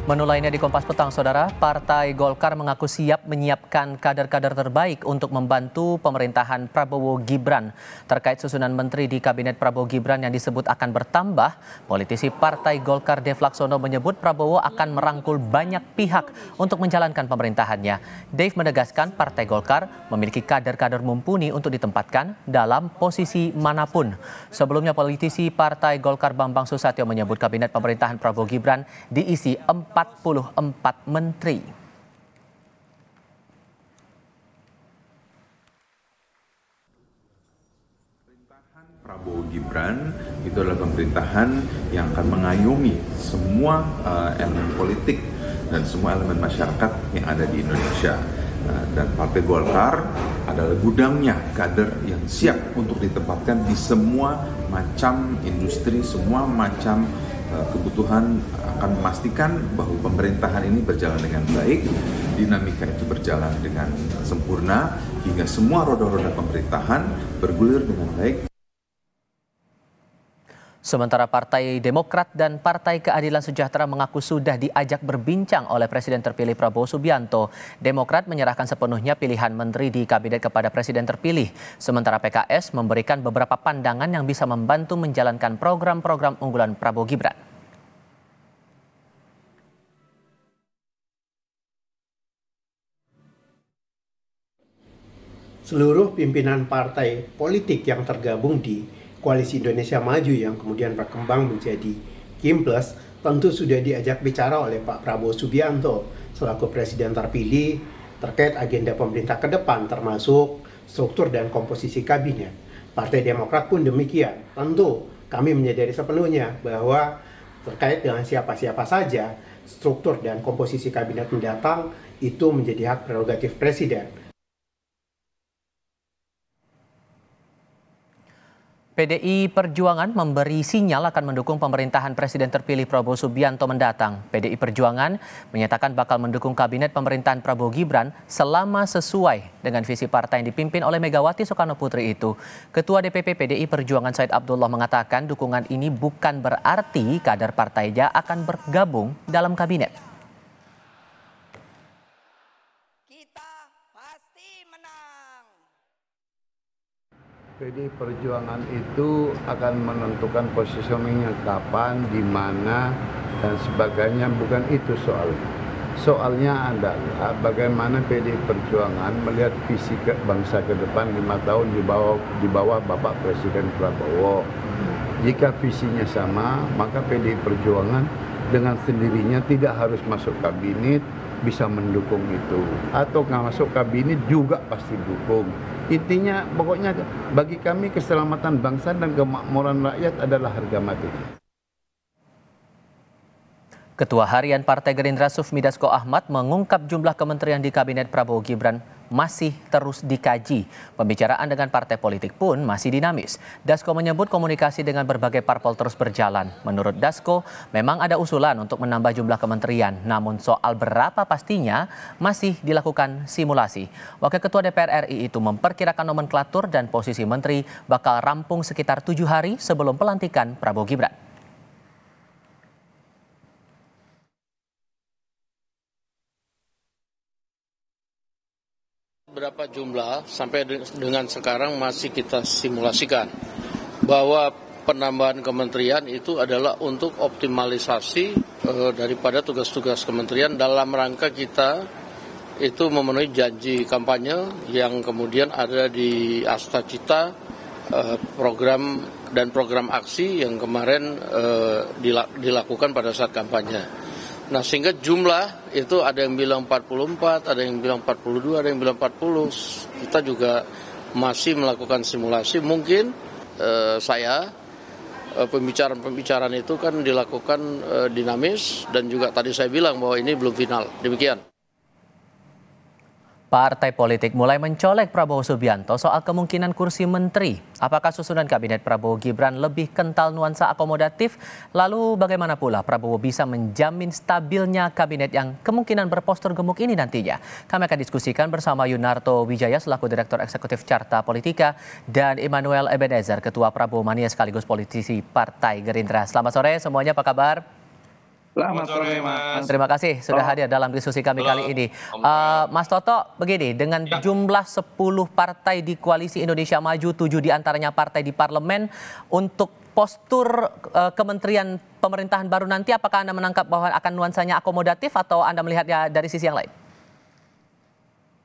Menu lainnya di Kompas Petang, Saudara, Partai Golkar mengaku siap menyiapkan kader-kader terbaik untuk membantu pemerintahan Prabowo Gibran. Terkait susunan menteri di Kabinet Prabowo Gibran yang disebut akan bertambah, politisi Partai Golkar Dev Laksono menyebut Prabowo akan merangkul banyak pihak untuk menjalankan pemerintahannya. Dev menegaskan Partai Golkar memiliki kader-kader mumpuni untuk ditempatkan dalam posisi manapun. Sebelumnya politisi Partai Golkar Bambang Susatyo menyebut Kabinet pemerintahan Prabowo Gibran diisi 44 menteri. Pemerintahan Prabowo Gibran itu adalah pemerintahan yang akan mengayomi semua elemen politik dan semua elemen masyarakat yang ada di Indonesia. Dan Partai Golkar adalah gudangnya kader yang siap untuk ditempatkan di semua macam industri, semua macam kebutuhan, akan memastikan bahwa pemerintahan ini berjalan dengan baik, dinamika itu berjalan dengan sempurna, hingga semua roda-roda pemerintahan bergulir dengan baik. Sementara Partai Demokrat dan Partai Keadilan Sejahtera mengaku sudah diajak berbincang oleh Presiden terpilih Prabowo Subianto. Demokrat menyerahkan sepenuhnya pilihan menteri di kabinet kepada Presiden terpilih. Sementara PKS memberikan beberapa pandangan yang bisa membantu menjalankan program-program unggulan Prabowo Gibran. Seluruh pimpinan partai politik yang tergabung di Koalisi Indonesia Maju yang kemudian berkembang menjadi Kim-Plus tentu sudah diajak bicara oleh Pak Prabowo Subianto selaku Presiden terpilih terkait agenda pemerintah ke depan termasuk struktur dan komposisi kabinet. Partai Demokrat pun demikian. Tentu kami menyadari sepenuhnya bahwa terkait dengan siapa-siapa saja struktur dan komposisi kabinet mendatang itu menjadi hak prerogatif Presiden. PDI Perjuangan memberi sinyal akan mendukung pemerintahan Presiden terpilih Prabowo Subianto mendatang. PDI Perjuangan menyatakan bakal mendukung kabinet pemerintahan Prabowo Gibran selama sesuai dengan visi partai yang dipimpin oleh Megawati Soekarno Putri itu. Ketua DPP PDI Perjuangan Said Abdullah mengatakan dukungan ini bukan berarti kader partainya akan bergabung dalam kabinet. PDI Perjuangan itu akan menentukan positioningnya kapan, di mana, dan sebagainya. Bukan itu soalnya. Soalnya adalah bagaimana PDI Perjuangan melihat visi bangsa ke depan 5 tahun di bawah Bapak Presiden Prabowo. Jika visinya sama, maka PDI Perjuangan dengan sendirinya tidak harus masuk kabinet, bisa mendukung itu. Atau nggak masuk kabinet juga pasti dukung. Intinya pokoknya bagi kami keselamatan bangsa dan kemakmuran rakyat adalah harga mati. Ketua Harian Partai Gerindra Sufmi Dasko Ahmad mengungkap jumlah kementerian di Kabinet Prabowo Gibran masih terus dikaji. Pembicaraan dengan partai politik pun masih dinamis. Dasko menyebut komunikasi dengan berbagai parpol terus berjalan. Menurut Dasko, memang ada usulan untuk menambah jumlah kementerian. Namun soal berapa pastinya masih dilakukan simulasi. Wakil Ketua DPR RI itu memperkirakan nomenklatur dan posisi menteri bakal rampung sekitar 7 hari sebelum pelantikan Prabowo Gibran. Berapa jumlah sampai dengan sekarang masih kita simulasikan bahwa penambahan kementerian itu adalah untuk optimalisasi daripada tugas-tugas kementerian dalam rangka kita itu memenuhi janji kampanye yang kemudian ada di Asta Cita, program dan program aksi yang kemarin dilakukan pada saat kampanye. Nah, sehingga jumlah itu ada yang bilang 44, ada yang bilang 42, ada yang bilang 40. Kita juga masih melakukan simulasi. Mungkin pembicaraan itu kan dilakukan dinamis dan juga tadi saya bilang bahwa ini belum final. Demikian. Partai politik mulai mencolek Prabowo Subianto soal kemungkinan kursi menteri. Apakah susunan kabinet Prabowo Gibran lebih kental nuansa akomodatif? Lalu bagaimana pula Prabowo bisa menjamin stabilnya kabinet yang kemungkinan berpostur gemuk ini nantinya? Kami akan diskusikan bersama Yunarto Wijaya selaku Direktur Eksekutif Carta Politika dan Immanuel Ebenezer, Ketua Prabowo Mania sekaligus politisi Partai Gerindra. Selamat sore semuanya, apa kabar? Selamat sore, Mas. Terima kasih sudah hadir dalam diskusi kami kali ini. Mas Toto, begini, dengan jumlah 10 partai di Koalisi Indonesia Maju, 7 diantaranya partai di parlemen, untuk postur kementerian pemerintahan baru nanti, apakah Anda menangkap bahwa akan nuansanya akomodatif atau Anda melihatnya dari sisi yang lain?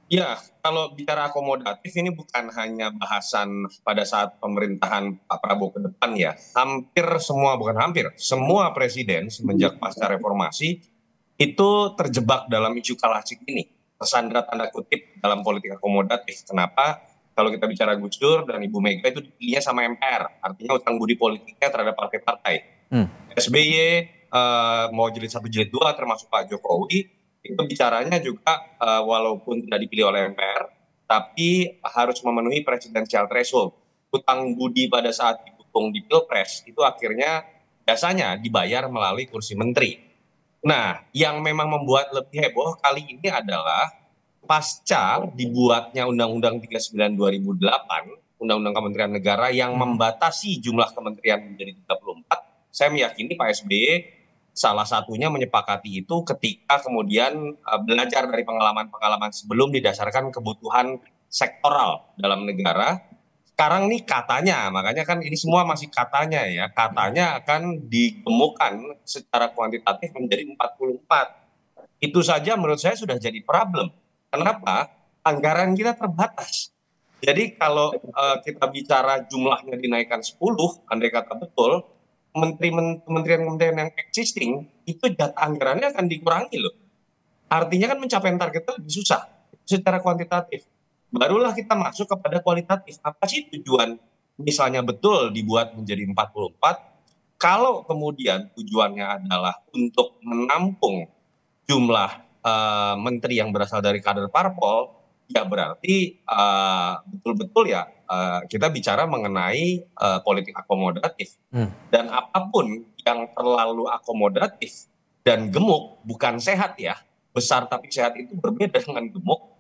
Ya, kalau bicara akomodatif ini bukan hanya bahasan pada saat pemerintahan Pak Prabowo ke depan ya. Hampir semua, bukan hampir, semua presiden semenjak pasca reformasi itu terjebak dalam isu klasik ini. Tersandra tanda kutip dalam politik akomodatif. Kenapa? Kalau kita bicara Gus Dur dan Ibu Mega itu dipilihnya sama MPR. Artinya utang budi politiknya terhadap partai-partai. SBY mau jilid 1 jilid 2 termasuk Pak Jokowi. Itu bicaranya juga walaupun tidak dipilih oleh MPR, tapi harus memenuhi presidensial threshold. Utang budi pada saat didukung di Pilpres itu akhirnya biasanya dibayar melalui kursi menteri. Nah, yang memang membuat lebih heboh kali ini adalah pasca dibuatnya Undang-Undang 39 2008, Undang-Undang Kementerian Negara yang membatasi jumlah kementerian menjadi 34, saya meyakini Pak SBY salah satunya menyepakati itu ketika kemudian belajar dari pengalaman-pengalaman sebelum didasarkan kebutuhan sektoral dalam negara. Sekarang nih katanya, makanya kan ini semua masih katanya ya, katanya akan digemukkan secara kuantitatif menjadi 44. Itu saja menurut saya sudah jadi problem. Kenapa? Anggaran kita terbatas. Jadi kalau kita bicara jumlahnya dinaikkan 10, andai kata betul, kementerian-kementerian yang existing itu jatah anggarannya akan dikurangi loh. Artinya kan mencapai target itu lebih susah secara kuantitatif. Barulah kita masuk kepada kualitatif. Apa sih tujuan misalnya betul dibuat menjadi 44, kalau kemudian tujuannya adalah untuk menampung jumlah menteri yang berasal dari kader parpol, ya berarti betul-betul ya kita bicara mengenai politik akomodatif. Dan apapun yang terlalu akomodatif dan gemuk bukan sehat ya. Besar tapi sehat itu berbeda dengan gemuk.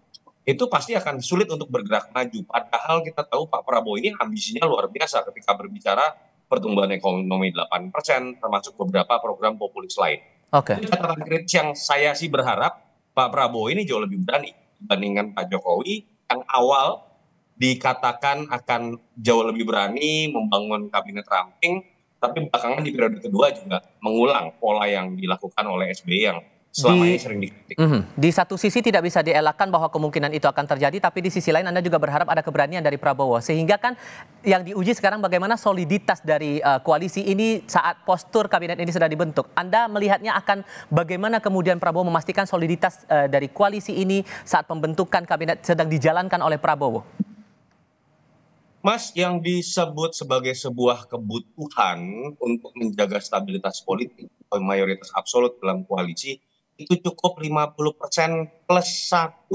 Itu pasti akan sulit untuk bergerak maju. Padahal kita tahu Pak Prabowo ini ambisinya luar biasa ketika berbicara pertumbuhan ekonomi 8%, termasuk beberapa program populis lain. Itu catatan kritis yang saya sih berharap Pak Prabowo ini jauh lebih berani dibandingkan Pak Jokowi yang awal dikatakan akan jauh lebih berani membangun kabinet ramping, tapi belakangan di periode kedua juga mengulang pola yang dilakukan oleh SBY yang selama ini sering dikritik. Di satu sisi tidak bisa dielakkan bahwa kemungkinan itu akan terjadi, tapi di sisi lain Anda juga berharap ada keberanian dari Prabowo. Sehingga kan yang diuji sekarang bagaimana soliditas dari koalisi ini saat postur kabinet ini sudah dibentuk. Anda melihatnya akan bagaimana kemudian Prabowo memastikan soliditas dari koalisi ini saat pembentukan kabinet sedang dijalankan oleh Prabowo? Mas, yang disebut sebagai sebuah kebutuhan untuk menjaga stabilitas politik mayoritas absolut dalam koalisi itu cukup 50% plus 1.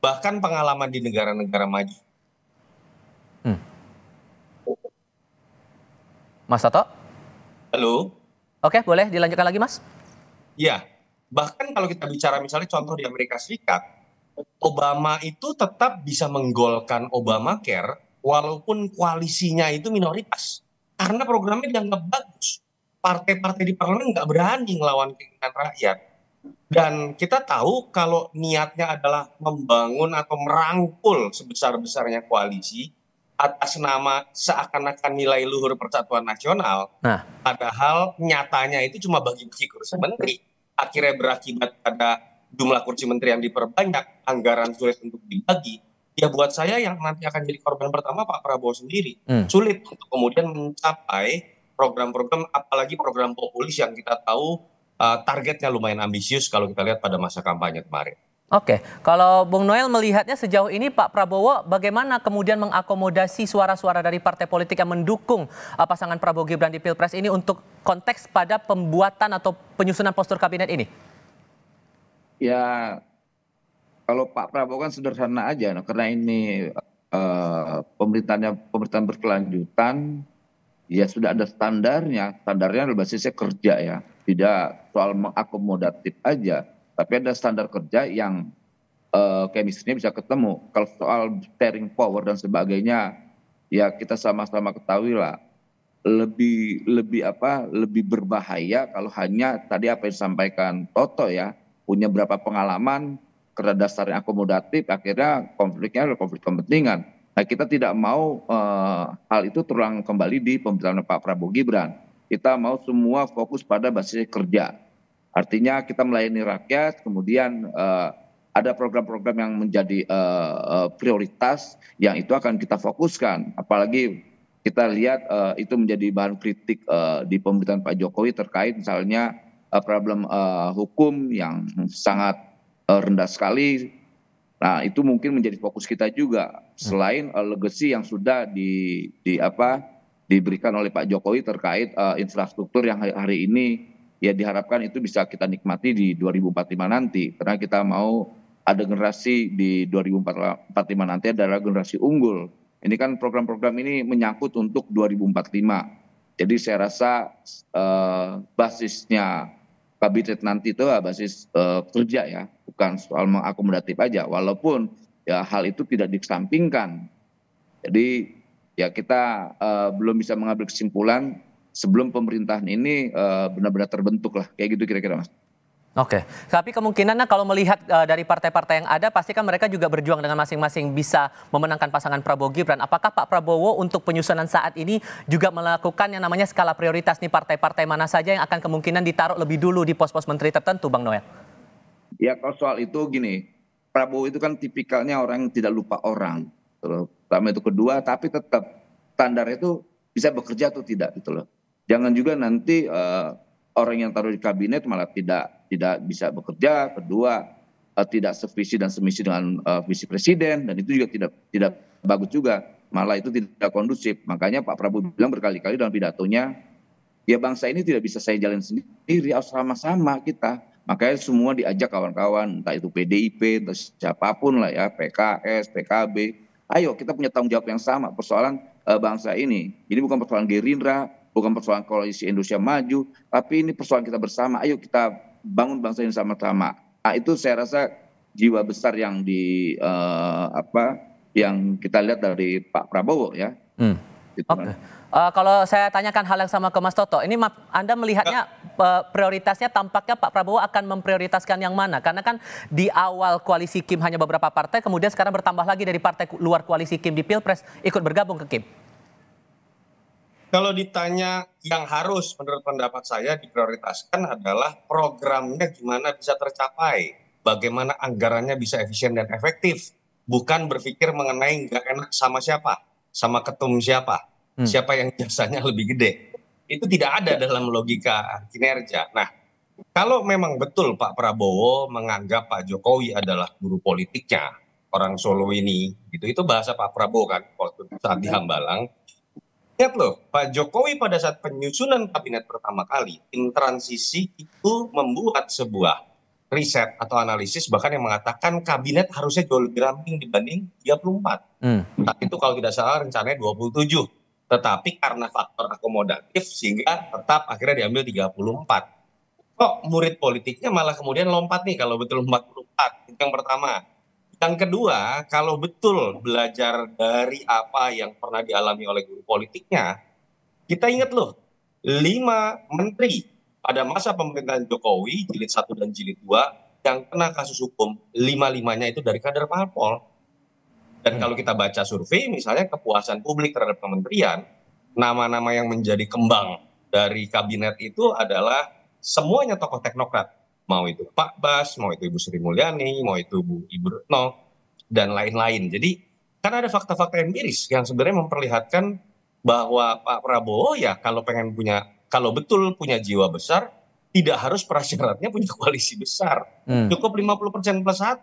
Bahkan pengalaman di negara-negara maju. Mas Toto? Halo? Oke, boleh dilanjutkan lagi, Mas? Ya, bahkan kalau kita bicara misalnya contoh di Amerika Serikat, Obama itu tetap bisa menggolkan Obamacare walaupun koalisinya itu minoritas. Karena programnya dianggap bagus. Partai-partai di parlemen nggak berani ngelawan keinginan rakyat. Dan kita tahu kalau niatnya adalah membangun atau merangkul sebesar-besarnya koalisi atas nama seakan-akan nilai luhur persatuan nasional. Padahal nyatanya itu cuma bagi-bagi kursi menteri. Akhirnya berakibat pada jumlah kursi menteri yang diperbanyak, anggaran sulit untuk dibagi. Ya buat saya yang nanti akan jadi korban pertama Pak Prabowo sendiri. Sulit untuk kemudian mencapai program-program, apalagi program populis yang kita tahu targetnya lumayan ambisius kalau kita lihat pada masa kampanye kemarin. Oke, kalau Bung Noel melihatnya sejauh ini Pak Prabowo bagaimana kemudian mengakomodasi suara-suara dari partai politik yang mendukung pasangan Prabowo Gibran di Pilpres ini untuk konteks pada pembuatan atau penyusunan postur kabinet ini? Ya, kalau Pak Prabowo kan sederhana aja, karena ini pemerintahan berkelanjutan, ya sudah ada standarnya berbasisnya kerja ya. Tidak soal mengakomodatif aja, tapi ada standar kerja yang chemistry-nya bisa ketemu. Kalau soal sharing power dan sebagainya, ya kita sama-sama ketahui lah. lebih berbahaya kalau hanya tadi apa yang disampaikan Toto ya, punya berapa pengalaman karena dasarnya akomodatif, akhirnya konfliknya adalah konflik kepentingan. Nah, kita tidak mau hal itu terulang kembali di pemerintahan Pak Prabowo Gibran. Kita mau semua fokus pada basis kerja. Artinya kita melayani rakyat, kemudian ada program-program yang menjadi prioritas yang itu akan kita fokuskan. Apalagi kita lihat itu menjadi bahan kritik di pemerintahan Pak Jokowi terkait misalnya problem hukum yang sangat rendah sekali. Nah, itu mungkin menjadi fokus kita juga selain legacy yang sudah diberikan oleh Pak Jokowi terkait infrastruktur yang hari ini ya diharapkan itu bisa kita nikmati di 2045 nanti, karena kita mau ada generasi di 2045 nanti adalah generasi unggul. Ini kan program-program ini menyangkut untuk 2045. Jadi saya rasa basisnya kabinet nanti itu basis kerja ya, bukan soal mengakomodatif aja. Walaupun ya hal itu tidak dikesampingkan. Jadi ya kita belum bisa mengambil kesimpulan sebelum pemerintahan ini benar-benar terbentuk lah, kayak gitu kira-kira Mas. Oke, tapi kemungkinannya kalau melihat dari partai-partai yang ada, pasti kan mereka juga berjuang dengan masing-masing bisa memenangkan pasangan Prabowo Gibran. Apakah Pak Prabowo untuk penyusunan saat ini juga melakukan yang namanya skala prioritas nih, partai-partai mana saja yang akan kemungkinan ditaruh lebih dulu di pos-pos menteri tertentu, Bang Noel? Ya kalau soal itu gini, Prabowo itu kan tipikalnya orang yang tidak lupa orang. Pertama itu, kedua, tapi tetap standarnya itu bisa bekerja atau tidak gitu loh. Jangan juga nanti orang yang taruh di kabinet malah tidak bisa bekerja. Kedua, tidak sevisi dan semisi dengan visi presiden, dan itu juga tidak bagus juga. Malah itu tidak kondusif. Makanya Pak Prabowo bilang berkali-kali dalam pidatonya, ya bangsa ini tidak bisa saya jalan sendiri, harus sama-sama kita. Makanya semua diajak kawan-kawan, entah itu PDIP, entah siapapun lah ya, PKS, PKB. Ayo kita punya tanggung jawab yang sama persoalan bangsa ini. Ini bukan persoalan Gerindra, bukan persoalan koalisi Indonesia Maju, tapi ini persoalan kita bersama. Ayo kita bangun bangsa ini sama-sama. Nah, itu saya rasa jiwa besar yang yang kita lihat dari Pak Prabowo ya. Gitu. Oke. Kalau saya tanyakan hal yang sama ke Mas Toto, ini Anda melihatnya prioritasnya tampaknya Pak Prabowo akan memprioritaskan yang mana? Karena kan di awal koalisi Kim hanya beberapa partai, kemudian sekarang bertambah lagi dari partai luar koalisi Kim di Pilpres ikut bergabung ke Kim. Kalau ditanya yang harus menurut pendapat saya diprioritaskan adalah programnya gimana bisa tercapai, bagaimana anggarannya bisa efisien dan efektif, bukan berpikir mengenai nggak enak sama siapa, sama ketum siapa, siapa yang jasanya lebih gede. Itu tidak ada dalam logika kinerja. Nah, kalau memang betul Pak Prabowo menganggap Pak Jokowi adalah guru politiknya, orang Solo ini, gitu, itu bahasa Pak Prabowo kan waktu saat di Hambalang. Ingat loh, Pak Jokowi pada saat penyusunan kabinet pertama kali, tim transisi itu membuat sebuah riset atau analisis bahkan yang mengatakan kabinet harusnya jauh lebih ramping dibanding 34. Saat itu kalau tidak salah rencananya 27. Tetapi karena faktor akomodatif sehingga tetap akhirnya diambil 34. Kok murid politiknya malah kemudian lompat nih kalau betul 44. Itu yang pertama. Yang kedua, kalau betul belajar dari apa yang pernah dialami oleh guru politiknya, kita ingat loh, 5 menteri pada masa pemerintahan Jokowi, jilid 1 dan jilid 2, yang kena kasus hukum, 5-5-nya itu dari kader parpol. Dan kalau kita baca survei, misalnya kepuasan publik terhadap kementerian, nama-nama yang menjadi kembang dari kabinet itu adalah semuanya tokoh teknokrat. Mau itu Pak Bas, mau itu Ibu Sri Mulyani, mau itu Ibu Retno, dan lain-lain. Jadi kan ada fakta-fakta empiris yang sebenarnya memperlihatkan bahwa Pak Prabowo ya kalau betul punya jiwa besar, tidak harus prasyaratnya punya koalisi besar. Cukup 50% plus 1.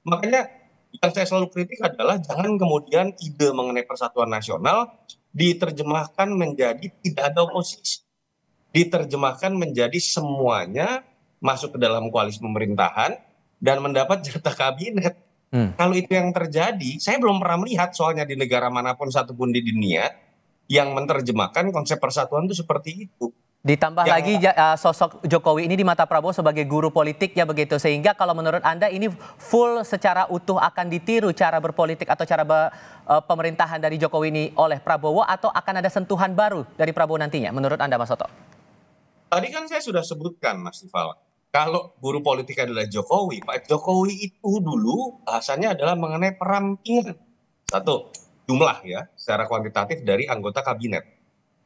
Makanya yang saya selalu kritik adalah jangan kemudian ide mengenai persatuan nasional diterjemahkan menjadi tidak ada oposisi. Diterjemahkan menjadi semuanya masuk ke dalam koalisi pemerintahan dan mendapat jatah kabinet. Kalau itu yang terjadi, saya belum pernah melihat soalnya di negara manapun satupun di dunia yang menerjemahkan konsep persatuan itu seperti itu. Ditambah lagi sosok Jokowi ini di mata Prabowo sebagai guru politik ya begitu. Sehingga kalau menurut Anda ini full secara utuh akan ditiru cara berpolitik atau cara pemerintahan dari Jokowi ini oleh Prabowo, atau akan ada sentuhan baru dari Prabowo nantinya menurut Anda, Mas Toto? Tadi kan saya sudah sebutkan, Mas Tifal, kalau guru politik adalah Jokowi, Pak Jokowi itu dulu bahasanya adalah mengenai perampingan. Satu, jumlah ya, secara kuantitatif dari anggota kabinet.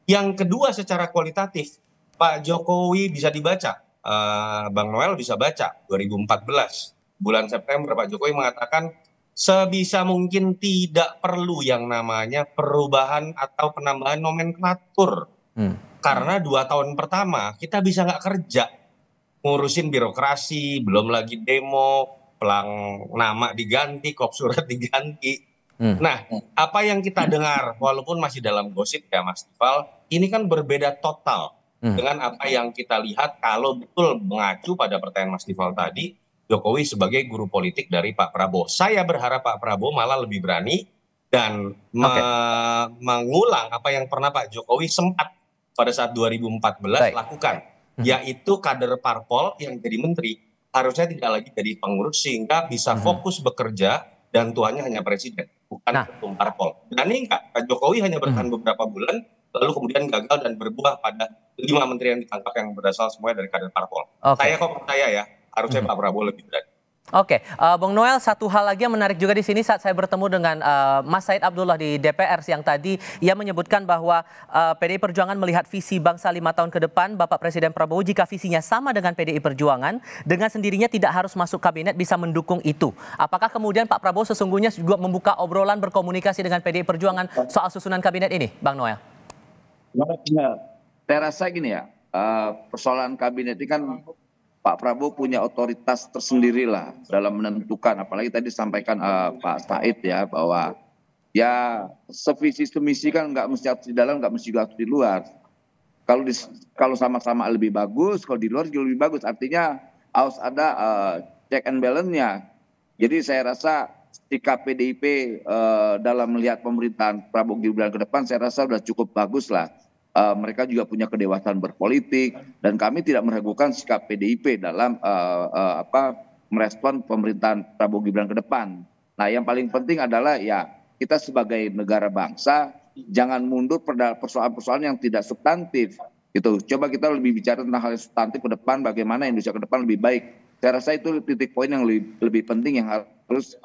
Yang kedua secara kualitatif, Pak Jokowi bisa dibaca, Bang Noel bisa baca, 2014, bulan September Pak Jokowi mengatakan sebisa mungkin tidak perlu yang namanya perubahan atau penambahan nomenklatur. Karena 2 tahun pertama kita bisa nggak kerja, ngurusin birokrasi, belum lagi demo, pelang nama diganti, kop surat diganti. Nah, apa yang kita dengar, walaupun masih dalam gosip ya Mas Tifal, ini kan berbeda total dengan apa yang kita lihat kalau betul mengacu pada pertanyaan Mas Tifal tadi, Jokowi sebagai guru politik dari Pak Prabowo. Saya berharap Pak Prabowo malah lebih berani dan mengulang apa yang pernah Pak Jokowi sempat pada saat 2014 lakukan, yaitu kader parpol yang jadi menteri harusnya tidak lagi jadi pengurus sehingga bisa fokus bekerja dan tuannya hanya presiden, bukan ketum parpol. Berani enggak Pak Jokowi hanya bertahan beberapa bulan, lalu kemudian gagal dan berbuah pada 5 menteri yang ditangkap yang berasal semuanya dari kader parpol. Saya kok percaya ya, harusnya Pak Prabowo lebih berani. Oke, Bung Noel, satu hal lagi yang menarik juga di sini saat saya bertemu dengan Mas Said Abdullah di DPR siang tadi, ia menyebutkan bahwa PDI Perjuangan melihat visi bangsa 5 tahun ke depan, Bapak Presiden Prabowo jika visinya sama dengan PDI Perjuangan, dengan sendirinya tidak harus masuk kabinet bisa mendukung itu. Apakah kemudian Pak Prabowo sesungguhnya juga membuka obrolan berkomunikasi dengan PDI Perjuangan soal susunan kabinet ini, Bang Noel? Saya rasa gini ya, persoalan kabinet ini kan Pak Prabowo punya otoritas tersendiri lah dalam menentukan, apalagi tadi sampaikan Pak Said ya bahwa ya sevisi semisi kan nggak mesti harus di dalam, nggak mesti juga harus di luar. Kalau sama-sama lebih bagus, kalau di luar juga lebih bagus. Artinya harus ada check and balance-nya. Jadi saya rasa sikap PDIP dalam melihat pemerintahan Prabowo Gibran ke depan saya rasa sudah cukup bagus lah. Mereka juga punya kedewasaan berpolitik dan kami tidak meragukan sikap PDIP dalam merespon pemerintahan Prabowo Gibran ke depan. Nah, yang paling penting adalah ya kita sebagai negara bangsa jangan mundur pada persoalan-persoalan yang tidak substantif. Gitu. Coba kita lebih bicara tentang hal yang substantif ke depan, bagaimana Indonesia ke depan lebih baik. Saya rasa itu titik poin yang lebih penting yang harus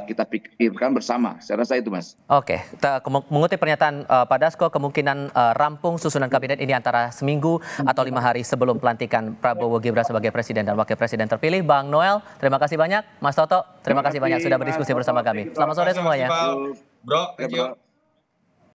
kita pikirkan bersama. Saya rasa itu, Mas. Oke, kita mengutip pernyataan Pak Dasko, kemungkinan rampung susunan kabinet ini antara seminggu atau 5 hari sebelum pelantikan Prabowo Gibran sebagai presiden dan wakil presiden terpilih. Bang Noel, terima kasih banyak. Mas Toto, terima kasih banyak sudah berdiskusi bersama kami. Selamat sore semuanya. Bro, thank you.